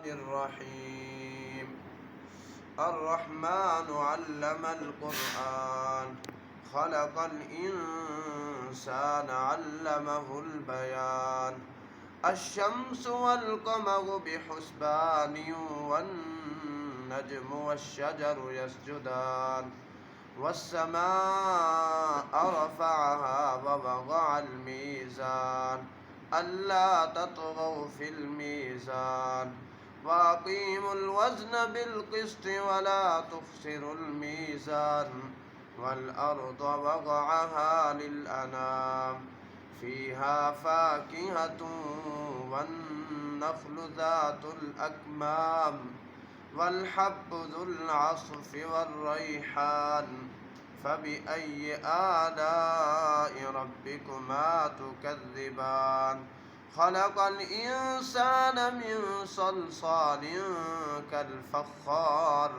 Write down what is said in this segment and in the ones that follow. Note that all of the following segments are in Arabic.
الرحيم. الرحمن علم القرآن خلق الإنسان علمه البيان. الشمس والقمر بحسبان والنجم والشجر يسجدان والسماء رفعها ووضع الميزان ألا تطغوا في الميزان وأقيموا الوزن بالقسط ولا تخسروا الميزان والأرض وضعها للأنام فيها فاكهة والنخل ذات الأكمام والحب ذو العصف والريحان فبأي آلاء ربكما تكذبان. خلق الإنسان من صلصال كالفخار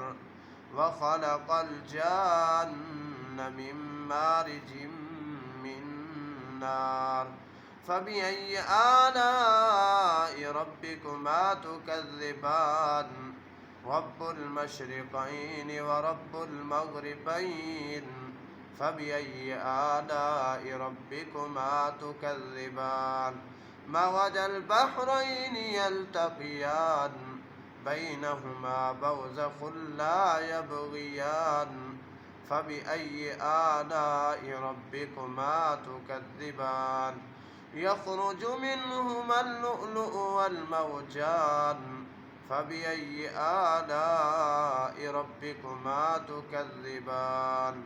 وخلق الجان من مارج من نار فبأي آلاء ربكما تكذبان. رب المشرقين ورب المغربين فبأي آلاء ربكما تكذبان. مرج البحرين يلتقيان بينهما برزخ لا يبغيان فبأي آلاء ربكما تكذبان. يخرج منهما اللؤلؤ والمرجان فبأي آلاء ربكما تكذبان.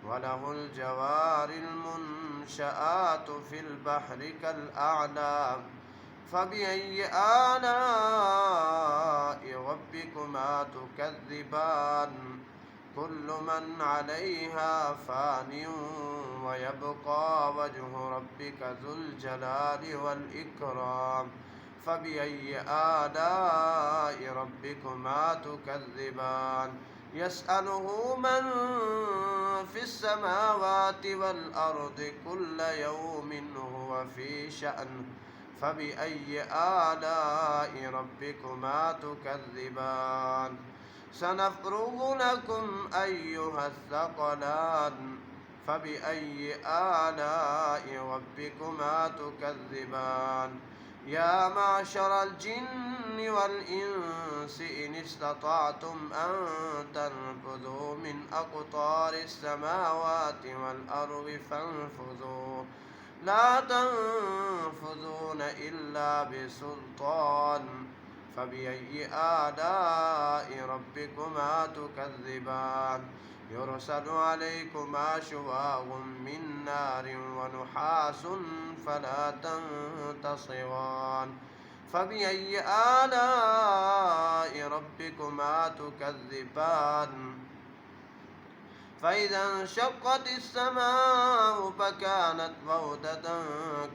وله الجوار المنشآت في البحر كالأعلام فبأي آلاء ربكما تكذبان. كل من عليها فان ويبقى وجه ربك ذو الجلال والإكرام فبأي آلاء ربكما تكذبان. يسأله من في السماوات والأرض كل يوم هو في شأن فبأي آلاء ربكما تكذبان. سنفرغ لكم أيها الثقلان فبأي آلاء ربكما تكذبان. يا معشر الجن والإنس إن استطعتم أن تنفذوا من أقطار السماوات والأرض فانفذوا لا تنفذون إلا بسلطان فبأي آلاء ربكما تكذبان. يرسل عليكما شواظ من نار ونحاس فلا تنتصران فبأي آلاء ربكما تكذبان. فإذا انشقت السماء فكانت وردة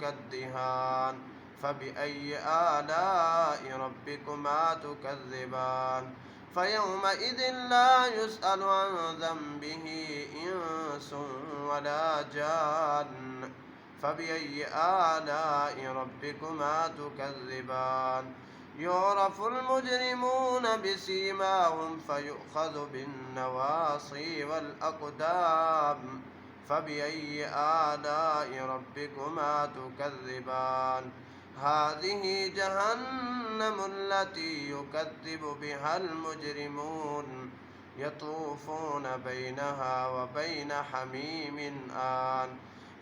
كالدهان فبأي آلاء ربكما تكذبان. فيومئذ لا يسأل عن ذنبه إنس ولا جان فبأي آلاء ربكما تكذبان. يعرف المجرمون بسيماهم فيؤخذ بالنواصي والأقدام فبأي آلاء ربكما تكذبان. هذه جهنم التي يكذب بها المجرمون يطوفون بينها وبين حميم آن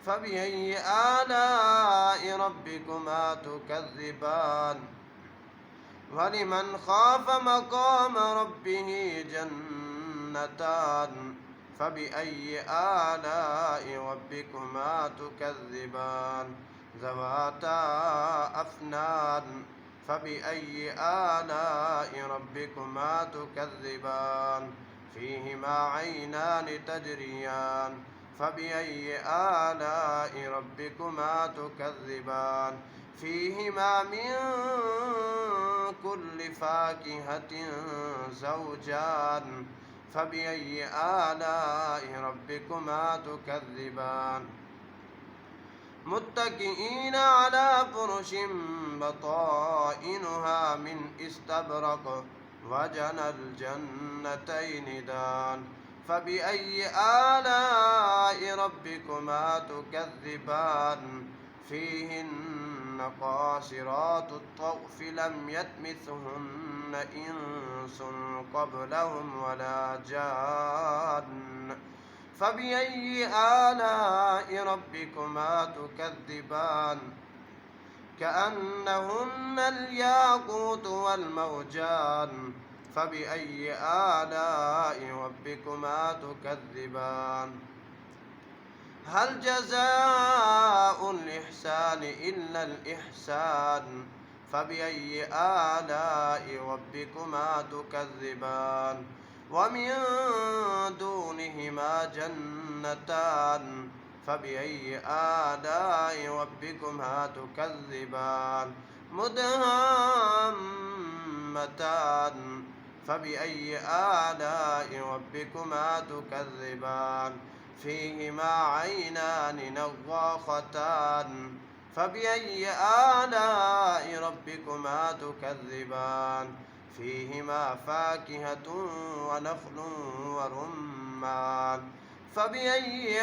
فبأي آلاء ربكما تكذبان. ولمن خاف مقام ربه جنتان فبأي آلاء ربكما تكذبان. ذواتا أفنان فبأي آلاء ربكما تكذبان. فيهما عينان تجريان فبأي آلاء ربكما تكذبان. فيهما من كل فاكهة زوجان فبأي آلاء ربكما تكذبان. متكئين على فرش بطائنها من استبرق وجنى الجنتين دان فبأي آلاء ربكما تكذبان فيهن قاصرات الطرف لم يطمثهن إنس قبلهم ولا جان فبأي آلاء ربكما تكذبان كأنهن الياقوت والمرجان فبأي آلاء ربكما تكذبان هل جزاء الإحسان إلا الإحسان فبأي آلاء ربكما تكذبان ومن دونهما جنتان فبأي آلاء ربكما تكذبان مدهامتان فبأي آلاء ربكما تكذبان فيهما عينان نضاختان فبأي آلاء ربكما تكذبان فيهما فاكهة ونخل ورمان فبأي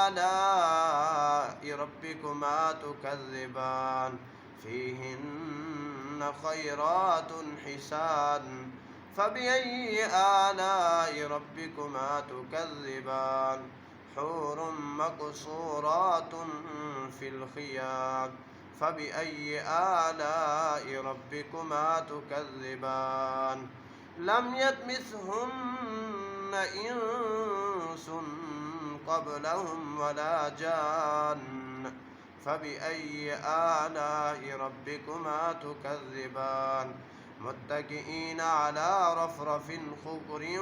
آلاء ربكما تكذبان فيهن خيرات حسان فبأي آلاء ربكما تكذبان حور مقصورات في الخيام فبأي آلاء ربكما تكذبان لم يطمثهن إنس قبلهم ولا جان فبأي آلاء ربكما تكذبان متكئين على رفرف خضر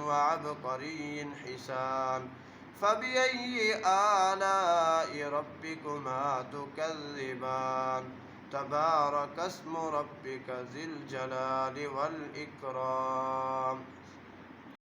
وعبقري حسان فبأي آلاء ربكما تكذبان تبارك اسم ربك ذي الجلال والإكرام